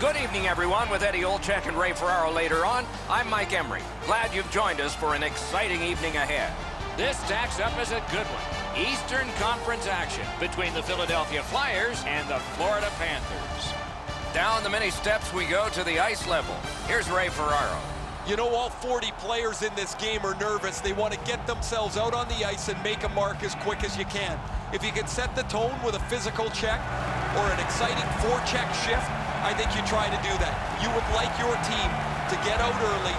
Good evening, everyone. With Eddie Olczyk and Ray Ferraro later on, I'm Mike Emery. Glad you've joined us for an exciting evening ahead. This stacks up as a good one. Eastern Conference action between the Philadelphia Flyers and the Florida Panthers. Down the many steps we go to the ice level. Here's Ray Ferraro. You know, all 40 players in this game are nervous. They want to get themselves out on the ice and make a mark as quick as you can. If you can set the tone with a physical check or an exciting forecheck shift, I think you try to do that. You would like your team to get out early,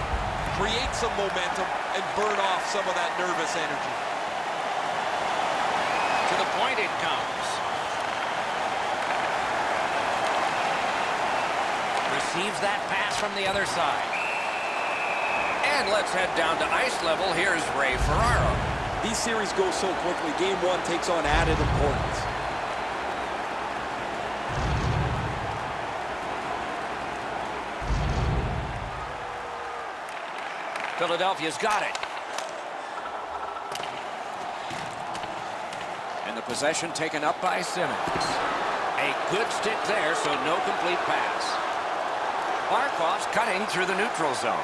create some momentum, and burn off some of that nervous energy. To the point it comes. Receives that pass from the other side. And let's head down to ice level. Here's Ray Ferraro. These series go so quickly. Game one takes on added importance. Philadelphia's got it. And the possession taken up by Simmons. A good stick there, so no complete pass. Barkov's cutting through the neutral zone.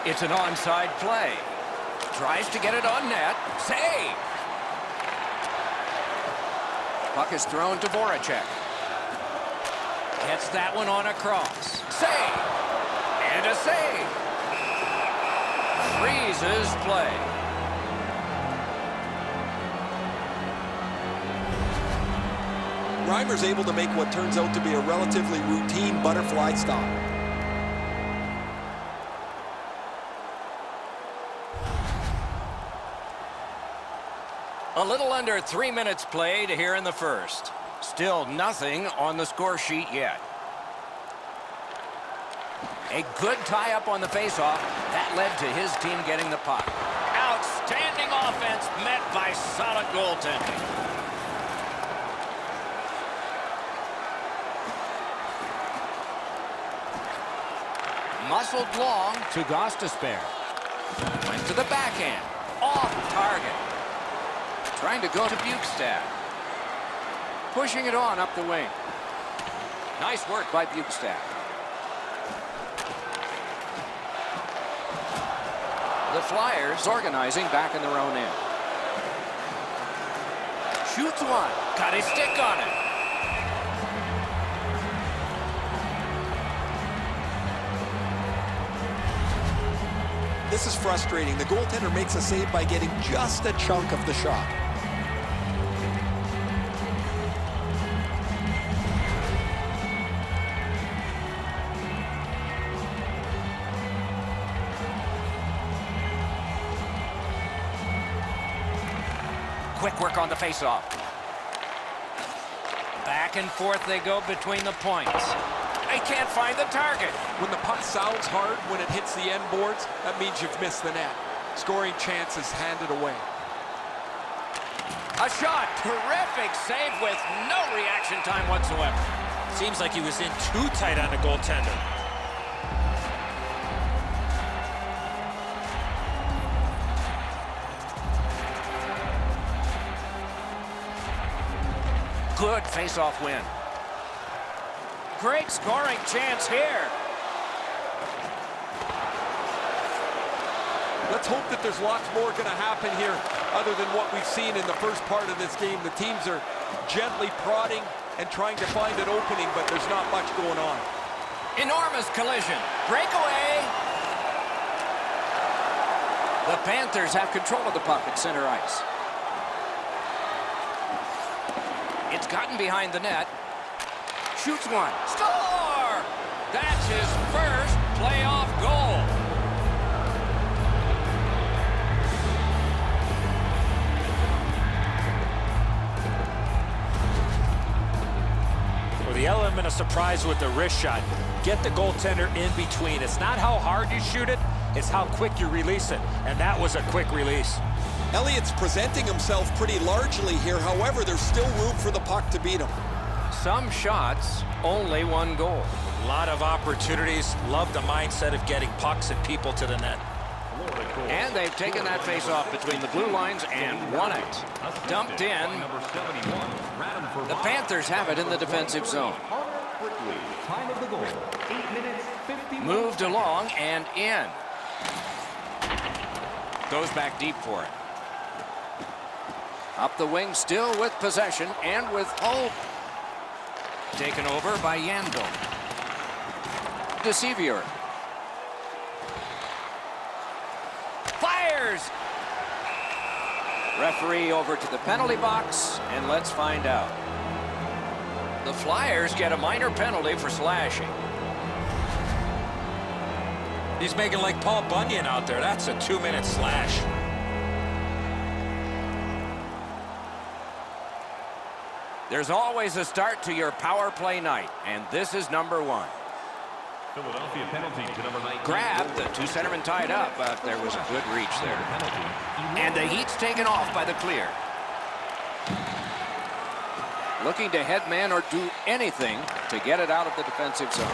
It's an onside play. Tries to get it on net. Save! Puck is thrown to Voracek. Gets that one on across. Save! And a save! Freezes play. Reimer's able to make what turns out to be a relatively routine butterfly stop. A little under 3 minutes played here in the first. Still nothing on the score sheet yet. A good tie-up on the faceoff. That led to his team getting the puck. Outstanding offense met by solid goaltending. Muscled long to Gostisbehere. Went to the backhand. Off target. Trying to go to Bukestad. Pushing it on up the wing. Nice work by Bukestad. The Flyers organizing back in their own end. Shoots one. Got his stick on it. This is frustrating. The goaltender makes a save by getting just a chunk of the shot. Quick work on the faceoff. Back and forth they go between the points. They can't find the target. When the puck sounds hard when it hits the end boards, that means you've missed the net. Scoring chance is handed away. A shot. Terrific save with no reaction time whatsoever. Seems like he was in too tight on the goaltender. Good face-off win. Great scoring chance here. Let's hope that there's lots more going to happen here other than what we've seen in the first part of this game. The teams are gently prodding and trying to find an opening, but there's not much going on. Enormous collision. Breakaway. The Panthers have control of the puck at center ice. It's gotten behind the net. Shoots one. Score! That's his first playoff goal. Well, the element of surprise with the wrist shot. Get the goaltender in between. It's not how hard you shoot it, it's how quick you release it. And that was a quick release. Elliott's presenting himself pretty largely here. However, there's still room for the puck to beat him. Some shots, only one goal. A lot of opportunities. Love the mindset of getting pucks and people to the net. And they've taken that face-off between the blue lines and won it. Dumped in. The Panthers have it in the defensive zone. Time of the goal, 8 minutes, 51 Moved along and in. Goes back deep for it. Up the wing, still with possession and with hope. Taken over by Yandel. Deceiver. Fires! Referee over to the penalty box, and let's find out. The Flyers get a minor penalty for slashing. He's making like Paul Bunyan out there. That's a 2-minute slash. There's always a start to your power play night, and this is number 1. Philadelphia penalty to number 19. Grab, the 2 centermen tied up, but there was a good reach there. And the heat's taken off by the clear. Looking to head man or do anything to get it out of the defensive zone.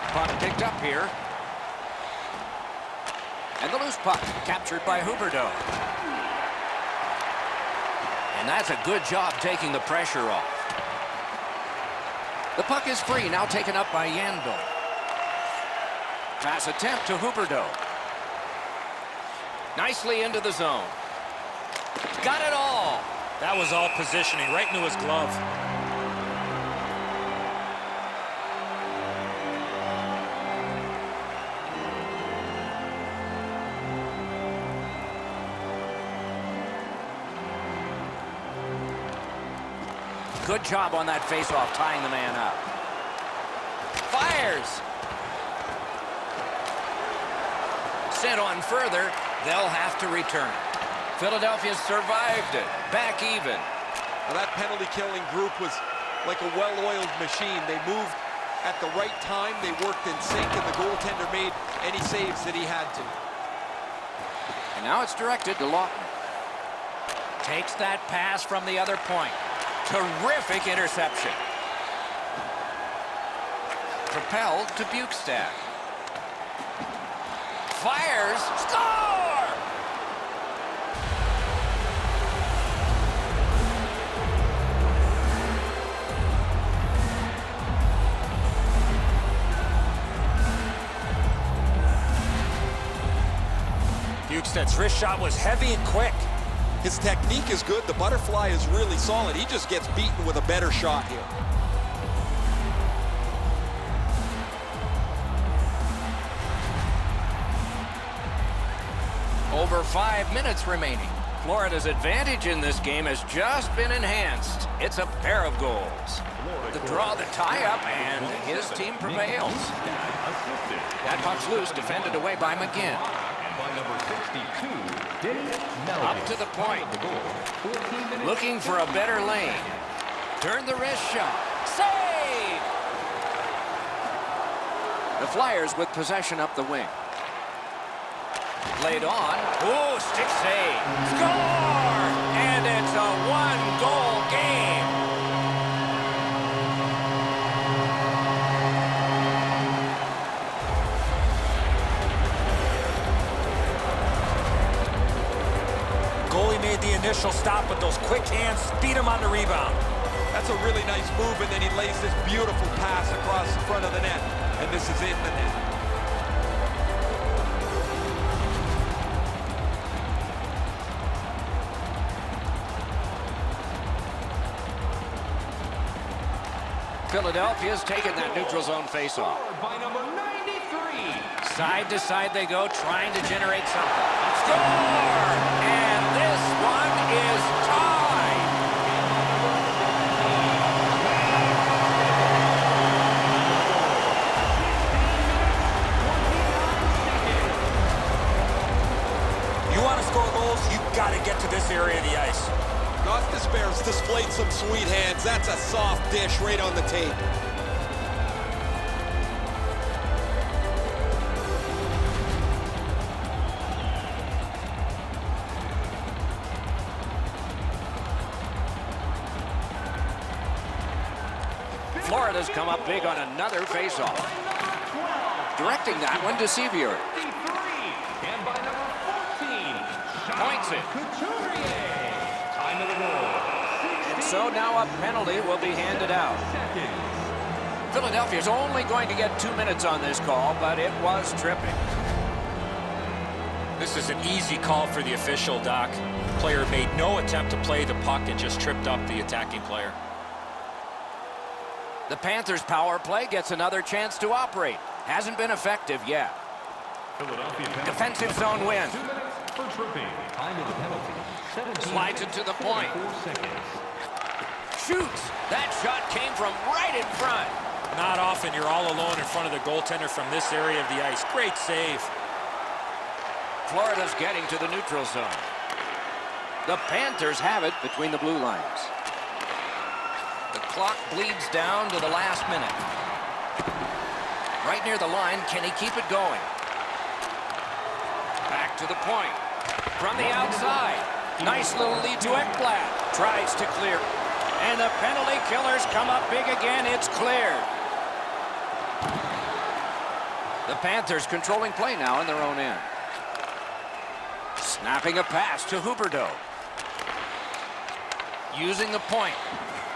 Puck picked up here. And the loose puck captured by Huberdeau. And that's a good job taking the pressure off. The puck is free, now taken up by Yandel. Pass attempt to Huberdeau. Nicely into the zone. Got it all. That was all positioning, right into his glove. Good job on that faceoff, tying the man up. Fires. Sent on further. They'll have to return. Philadelphia survived it. Back even. Now that penalty-killing group was like a well-oiled machine. They moved at the right time. They worked in sync, and the goaltender made any saves that he had to. And now it's directed to Lawton. Takes that pass from the other point. Terrific interception. Propelled to Bukestad. Fires. Score! Bukestad's wrist shot was heavy and quick. His technique is good. The butterfly is really solid. He just gets beaten with a better shot here. Over 5 minutes remaining. Florida's advantage in this game has just been enhanced. It's a pair of goals. The draw, the tie-up, and his team prevails. That puck's loose, defended away by McGinn. By number 62, Up to the point. Looking for a better lane. Turn the wrist shot. Save! The Flyers with possession up the wing. Played on. Ooh, stick save. Score! And it's a 1-goal game. Goalie made the initial stop, but those quick hands speed him on the rebound. That's a really nice move, and then he lays this beautiful pass across the front of the net, and this is in the net. Philadelphia's taken that neutral zone faceoff. by number 93. Side to side they go, trying to generate something. Score! And this one is tied. You want to score goals, you got to get to this area of the ice. Gostisbehere's displayed some sweet hands. That's a soft dish right on the tape. Florida's come up big on another faceoff. Directing that one to Sevier. And by number 14, Points it. Couturier. Time of the goal. so now a penalty will be handed out. Philadelphia's only going to get 2 minutes on this call, but it was tripping. This is an easy call for the official, Doc. Player made no attempt to play the puck and just tripped up the attacking player. The Panthers' power play gets another chance to operate. Hasn't been effective yet. Defensive zone win. 2 minutes for tripping. Time of the penalty. Slides it to the point. 4 seconds. Shoots. That shot came from right in front. Not often you're all alone in front of the goaltender from this area of the ice. Great save. Florida's getting to the neutral zone. The Panthers have it between the blue lines. The clock bleeds down to the last minute. Right near the line, can he keep it going? Back to the point. From the outside. Nice little lead to Ekblad. Tries to clear. And the penalty killers come up big again. It's cleared. The Panthers controlling play now in their own end. Snapping a pass to Huberdeau. Using the point.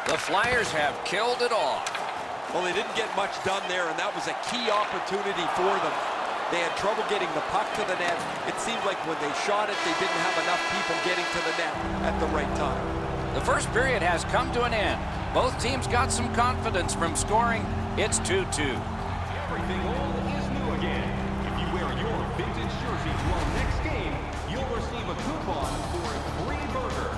The Flyers have killed it off. Well, they didn't get much done there, and that was a key opportunity for them. They had trouble getting the puck to the net. It seemed like when they shot it, they didn't have enough people getting to the net at the right time. The first period has come to an end. Both teams got some confidence from scoring. It's 2-2. Everything old is new again. If you wear your vintage jersey to our next game, you'll receive a coupon for a free burger.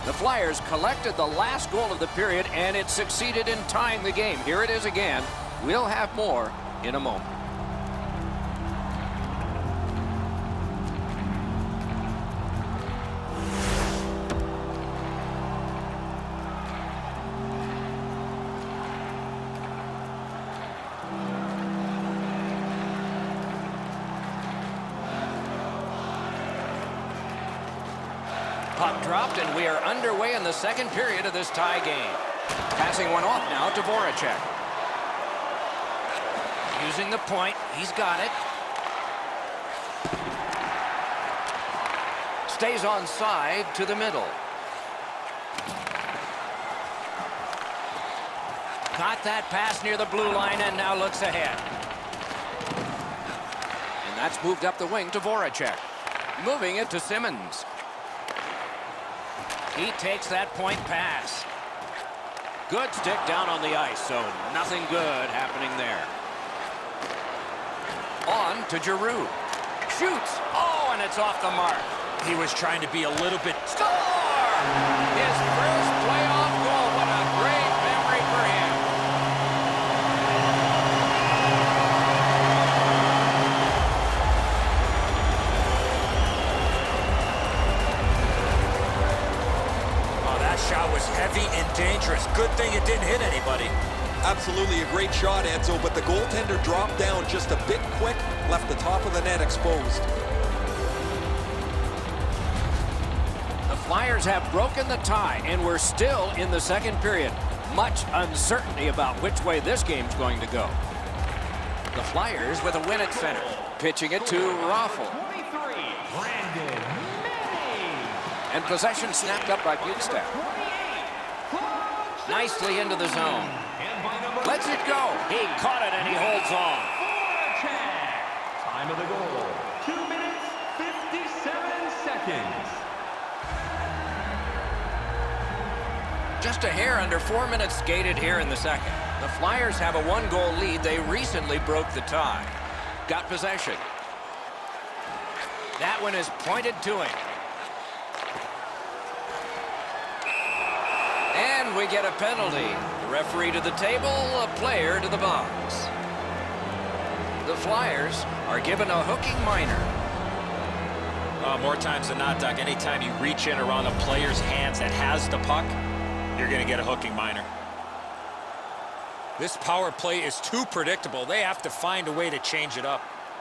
The Flyers collected the last goal of the period, and it succeeded in tying the game. Here it is again. We'll have more in a moment. Puck dropped, and we are underway in the second period of this tie game. Passing one off now to Voracek. Using the point, he's got it. Stays onside to the middle. Got that pass near the blue line and now looks ahead. And that's moved up the wing to Voracek. Moving it to Simmons. He takes that point pass. Good stick down on the ice, so nothing good happening there. On to Giroux. Shoots. Oh, and it's off the mark. He was trying to be a little bit... Score! His first playoff goal. What a great memory for him. Oh, that shot was heavy and dangerous. Good thing it didn't hit anybody. Absolutely a great shot, Edzo, but the goaltender dropped down just a bit quick, left the top of the net exposed. The Flyers have broken the tie, and we're still in the second period. Much uncertainty about which way this game's going to go. The Flyers with a win at center. Pitching it to Raffle. 23, Brandon Manning. And possession snapped up by Bukestad. 28, Nicely into the zone. and by number Lets it go. He caught it and he holds on. Voracek. Time of the goal, 2 minutes, 57 seconds. Just a hair under 4 minutes skated here in the second. The Flyers have a one-goal lead. They recently broke the tie. Got possession. That one is pointed to him. And we get a penalty. The referee to the table, a player to the box. The Flyers are given a hooking minor. More times than not, Doc, anytime you reach in around a player's hands that has the puck, you're going to get a hooking minor. This power play is too predictable. They have to find a way to change it up.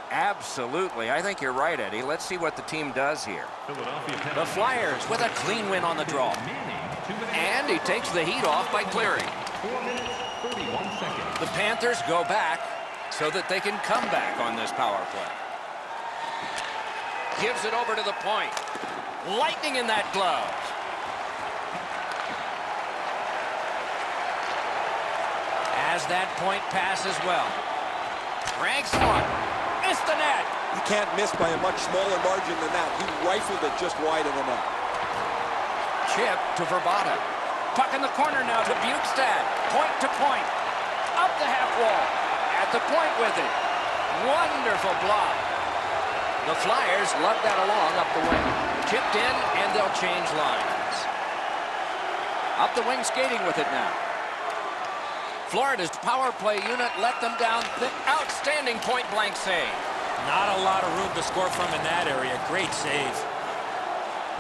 Absolutely. I think you're right, Eddie. Let's see what the team does here. Philadelphia The penalty. Flyers with a clean win on the draw. Manning, 2 minutes. And he takes the heat off by clearing. 4 minutes, 31 seconds. The Panthers go back so that they can come back on this power play. Gives it over to the point. Lightning in that glove. Has that point pass as well. Ranks one. Missed the net. You can't miss by a much smaller margin than that. He rifled it just wide of the net. Chip to Verbata. Puck in the corner now to Bukestad. Point to point. Up the half wall. At the point with it. Wonderful block. The Flyers lug that along up the wing. Chipped in, and they'll change lines. Up the wing skating with it now. Florida's power play unit let them down. The outstanding point-blank save. Not a lot of room to score from in that area. Great save.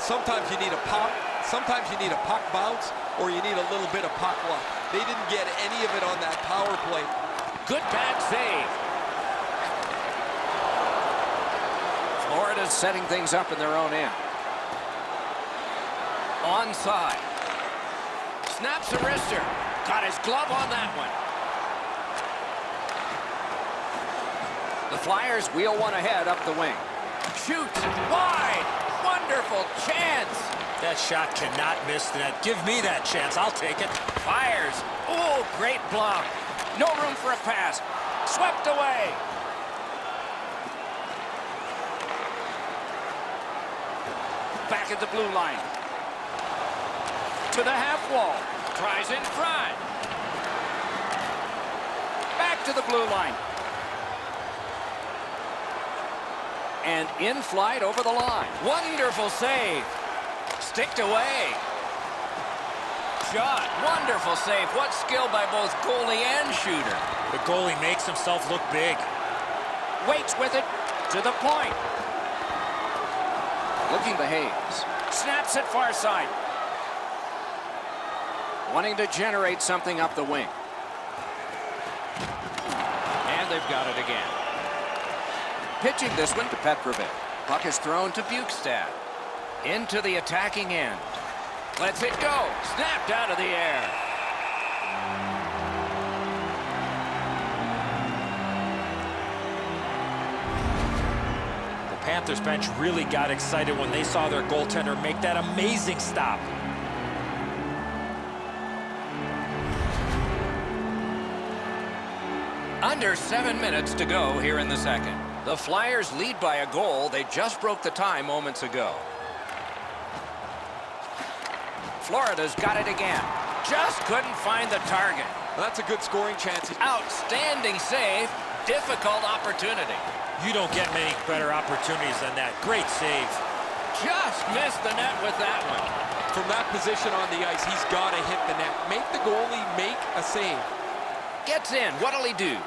Sometimes you need a pop, sometimes you need a puck bounce, or you need a little bit of puck luck. They didn't get any of it on that power play. Good bad save. Florida's setting things up in their own end. Onside. Snaps a wrister. Got his glove on that one. The Flyers wheel one ahead up the wing. Shoots wide. Wonderful chance. That shot cannot miss the net. Give me that chance. I'll take it. Fires. Oh, great block. No room for a pass. Swept away. Back at the blue line. To the half wall. Tries in front. Back to the blue line. And in flight over the line. Wonderful save. Sticked away. Shot. Wonderful save. What skill by both goalie and shooter. The goalie makes himself look big. Waits with it to the point. Looking to Hayes. Snaps it far side. Wanting to generate something up the wing. And they've got it again. Pitching this one to Petrovic. Puck is thrown to Bukestad. Into the attacking end. Lets it go. Snapped out of the air. The Panthers bench really got excited when they saw their goaltender make that amazing stop. Under 7 minutes to go here in the second. The Flyers lead by a goal. They just broke the tie moments ago. Florida's got it again. Just couldn't find the target. Well, that's a good scoring chance. Outstanding save. Difficult opportunity. You don't get many better opportunities than that. Great save. Just missed the net with that one. From that position on the ice, he's got to hit the net. Make the goalie make a save. Gets in. What'll he do?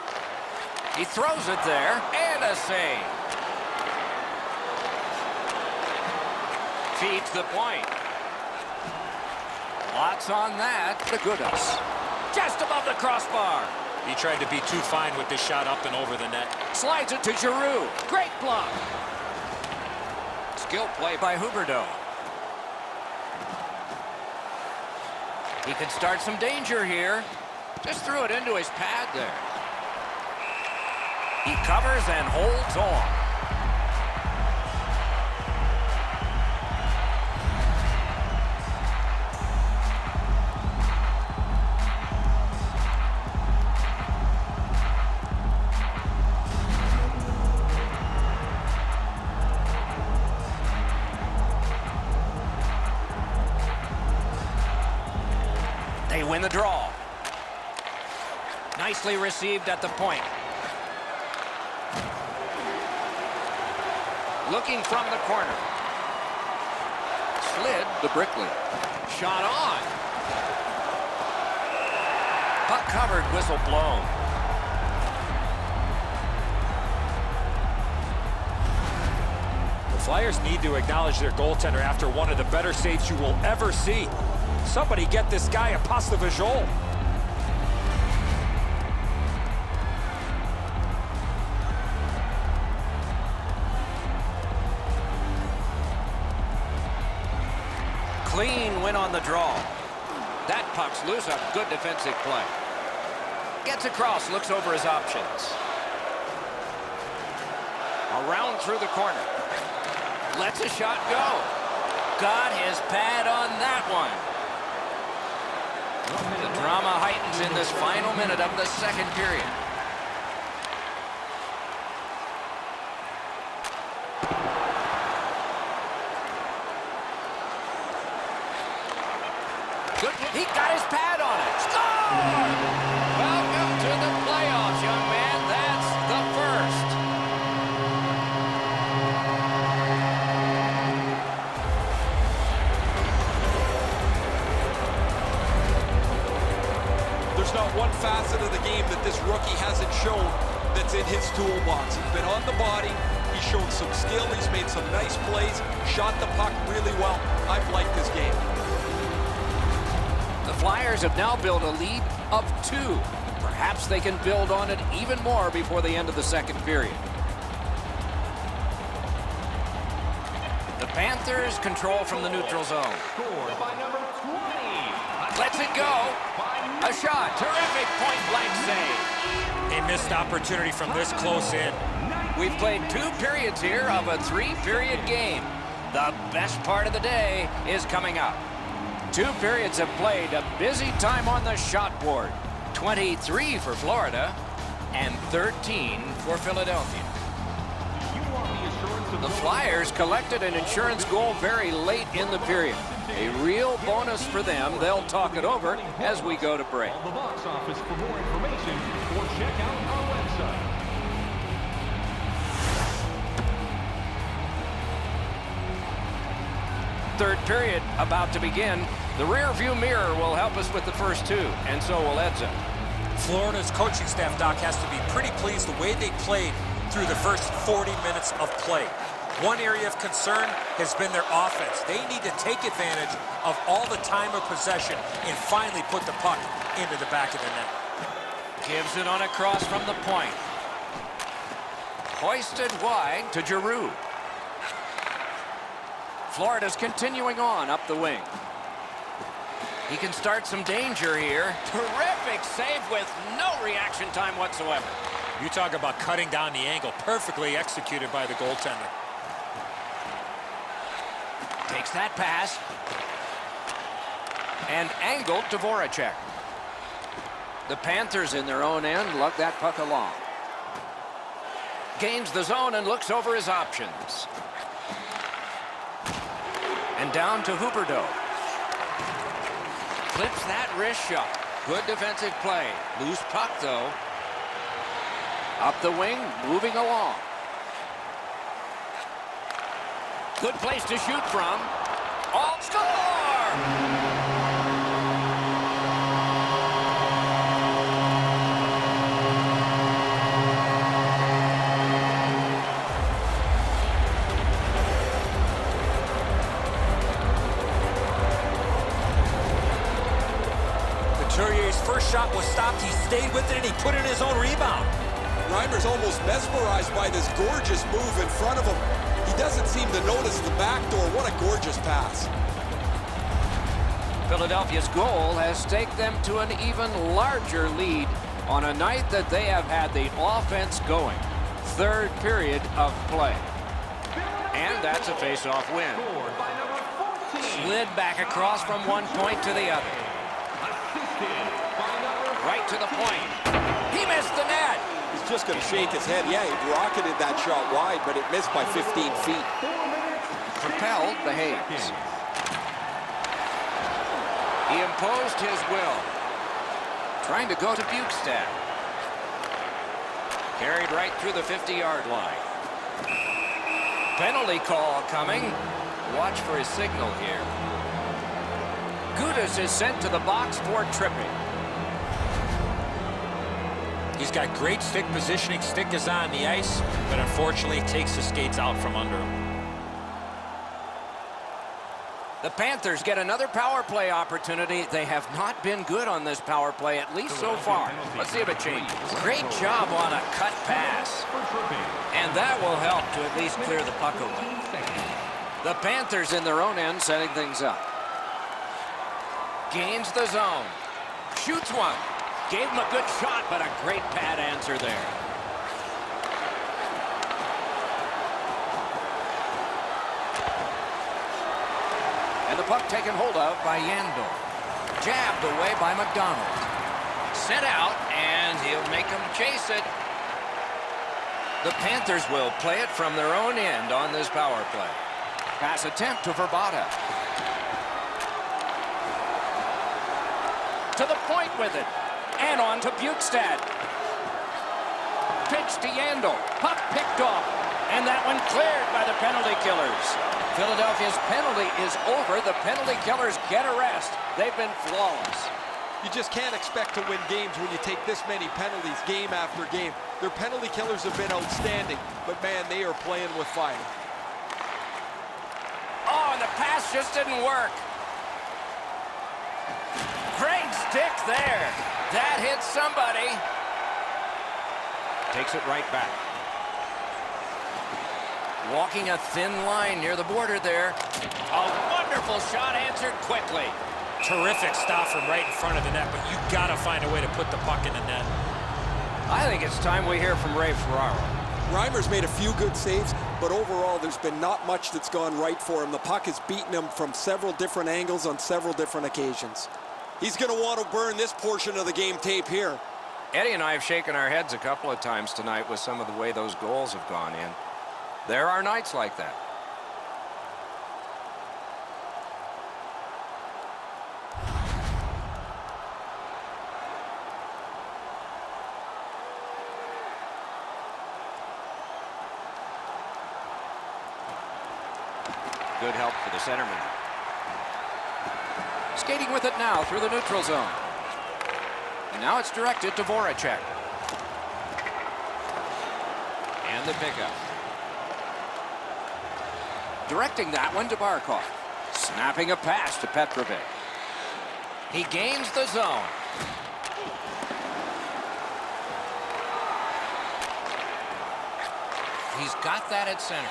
He throws it there, and a save. Feeds the point. Lots on that. The Goodas. Just above the crossbar. He tried to be too fine with this shot up and over the net. Slides it to Giroux. Great block. Skill play by Huberdeau. He could start some danger here. Just threw it into his pad there. He covers and holds on. They win the draw. Nicely received at the point. Looking from the corner. Slid to Brickley. Shot on. Puck covered, whistle blown. The Flyers need to acknowledge their goaltender after one of the better saves you will ever see. Somebody get this guy a pass de visual. Clean win on the draw. That puck's loose. A good defensive play. Gets across, looks over his options. Around through the corner. Lets a shot go. Got his pad on that one. The drama heightens in this final minute of the second period. Good. He got his pad on it. Score! Welcome to the playoffs, young man. That's the first. There's not one facet of the game that this rookie hasn't shown that's in his toolbox. He's been on the body. He's shown some skill. He's made some nice plays. Shot the puck really well. I've liked this game. The Flyers have now built a lead of 2. Perhaps they can build on it even more before the end of the second period. The Panthers control from the neutral zone. Scored by number 20. Lets it go. A shot. Terrific point-blank save. A missed opportunity from this close in. We've played 2 periods here of a 3-period game. The best part of the day is coming up. 2 periods have played. A busy time on the shot board. 23 for Florida and 13 for Philadelphia. The Flyers collected an insurance goal very late in the period. A real bonus for them. They'll talk it over as we go to break. Call the box office for more information or check out our website. Third period about to begin. The rear view mirror will help us with the first 2, and so will Edza. Florida's coaching staff, Doc, has to be pretty pleased the way they played through the first 40 minutes of play. One area of concern has been their offense. They need to take advantage of all the time of possession and finally put the puck into the back of the net. Gives it on a cross from the point. Hoisted wide to Giroux. Florida's continuing on up the wing. He can start some danger here. Terrific save with no reaction time whatsoever. You talk about cutting down the angle. Perfectly executed by the goaltender. Takes that pass. And angled to Voracek. The Panthers in their own end lug that puck along. Gains the zone and looks over his options. And down to Huberdeau. Clips that wrist shot. Good defensive play. Loose puck, though. Up the wing, moving along. Good place to shoot from. All score! Couturier's first shot was stopped. He stayed with it and he put in his own rebound. Reimer's almost mesmerized by this gorgeous move in front of him. He doesn't seem to notice the back door. What a gorgeous pass. Philadelphia's goal has taken them to an even larger lead on a night that they have had the offense going. Third period of play. And that's a face-off win. Slid back across from one point to the other. Right to the point. He missed the net. He's just going to shake his head. Yeah, he rocketed that shot wide, but it missed by 15 feet. Propelled the Hayes. He imposed his will. Trying to go to Bukestad. Carried right through the 50-yard line. Penalty call coming. Watch for his signal here. Gudas is sent to the box for tripping. He's got great stick positioning. Stick is on the ice, but unfortunately takes the skates out from under him. The Panthers get another power play opportunity. They have not been good on this power play, at least so far. Let's see if it changes. Great job on a cut pass. And that will help to at least clear the puck away. The Panthers in their own end setting things up. Gains the zone. Shoots one. Gave him a good shot, but a great pad answer there. And the puck taken hold of by Yandel. Jabbed away by McDonald. Sent out, and he'll make them chase it. The Panthers will play it from their own end on this power play. Pass attempt to Verbata. To the point with it. And on to Bukestad. Pitch to Yandel. Puck picked off. And that one cleared by the penalty killers. Philadelphia's penalty is over. The penalty killers get a rest. They've been flawless. You just can't expect to win games when you take this many penalties game after game. Their penalty killers have been outstanding, but man, they are playing with fire. Oh, and the pass just didn't work. Great stick there. That hit somebody. Takes it right back. Walking a thin line near the border there. A wonderful shot answered quickly. Terrific stop from right in front of the net, but you got to find a way to put the puck in the net. I think it's time we hear from Ray Ferraro. Reimer's made a few good saves, but overall there's been not much that's gone right for him. The puck has beaten him from several different angles on several different occasions. He's going to want to burn this portion of the game tape here. Eddie and I have shaken our heads a couple of times tonight with some of the way those goals have gone in. There are nights like that. Good help for the centerman. Skating with it now through the neutral zone. And now it's directed to Voracek. And the pickup. Directing that one to Barkov. Snapping a pass to Petrovic. He gains the zone. He's got that at center.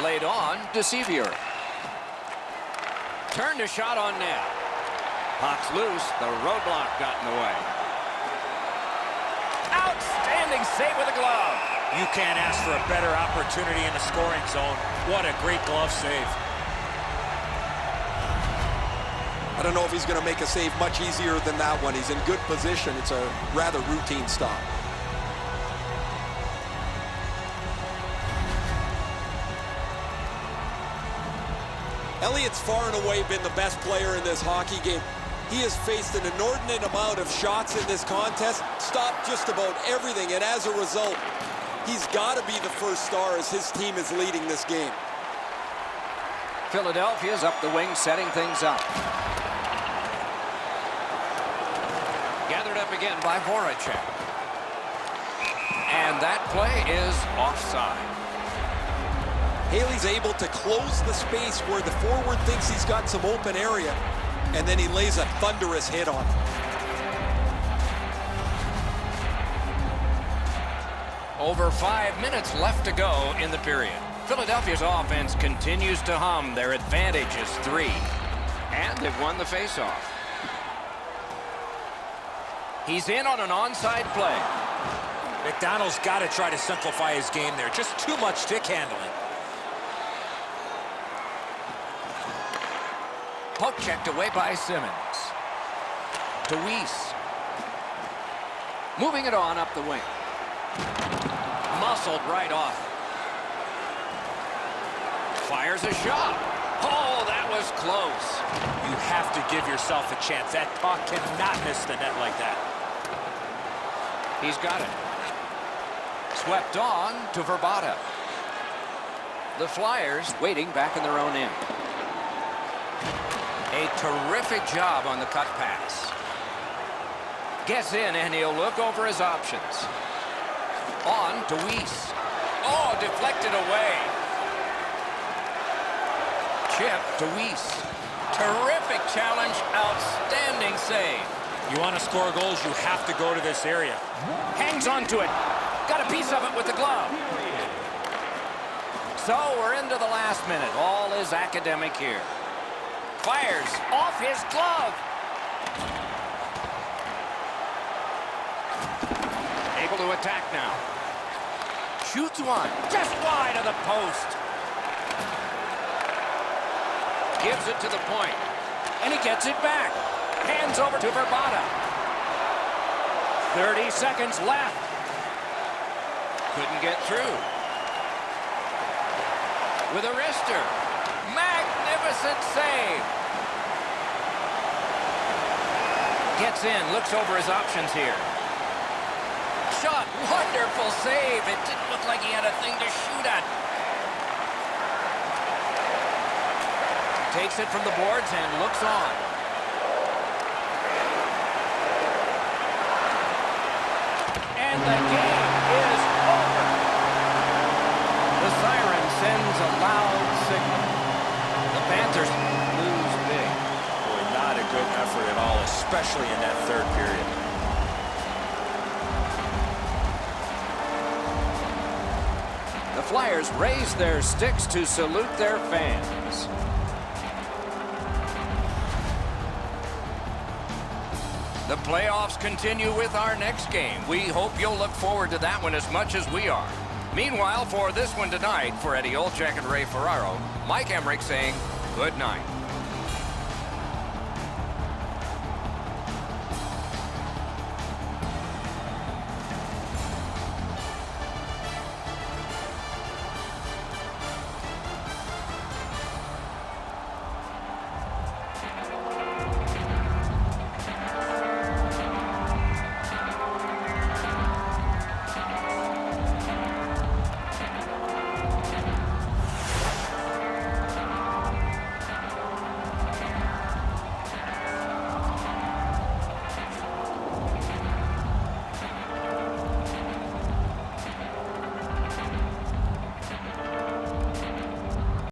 Laid on to Sevier. Turned a shot on net. Puck's loose. The roadblock got in the way. Outstanding save with a glove. You can't ask for a better opportunity in the scoring zone. What a great glove save. I don't know if he's going to make a save much easier than that one. He's in good position. It's a rather routine stop. Elliott's far and away been the best player in this hockey game. He has faced an inordinate amount of shots in this contest, stopped just about everything, and as a result, he's got to be the first star as his team is leading this game. Philadelphia's up the wing, setting things up. Gathered up again by Voracek. And that play is offside. Haley's able to close the space where the forward thinks he's got some open area, and then he lays a thunderous hit on it. Over 5 minutes left to go in the period. Philadelphia's offense continues to hum. Their advantage is 3. And they've won the faceoff. He's in on an onside play. McDonald's got to try to simplify his game there. Just too much stick handling. Poke checked away by Simmons. To Weiss. Moving it on up the wing. Muscled right off. Fires a shot. Oh, that was close. You have to give yourself a chance. That puck cannot miss the net like that. He's got it. Swept on to Verbata. The Flyers waiting back in their own end. A terrific job on the cut pass. Gets in and he'll look over his options. On to Weiss. Oh, deflected away. Chip to Weiss. Terrific challenge, outstanding save. You want to score goals, you have to go to this area. Hangs on to it. Got a piece of it with the glove. So we're into the last minute. All is academic here. Fires off his glove. Able to attack now. Shoots one. Just wide of the post. Gives it to the point. And he gets it back. Hands over to Verbata. 30 seconds left. Couldn't get through. With a wrister. Magnificent save. Gets in, looks over his options here. Shot, wonderful save. It didn't look like he had a thing to shoot at. Takes it from the boards and looks on. And the game is over. The siren sends a loud signal. The Panthers lose big. Boy, not a good effort at all, especially in that third period. The Flyers raise their sticks to salute their fans. The playoffs continue with our next game. We hope you'll look forward to that one as much as we are. Meanwhile, for this one tonight, for Eddie Olczyk and Ray Ferraro, Mike Emmerich saying good night.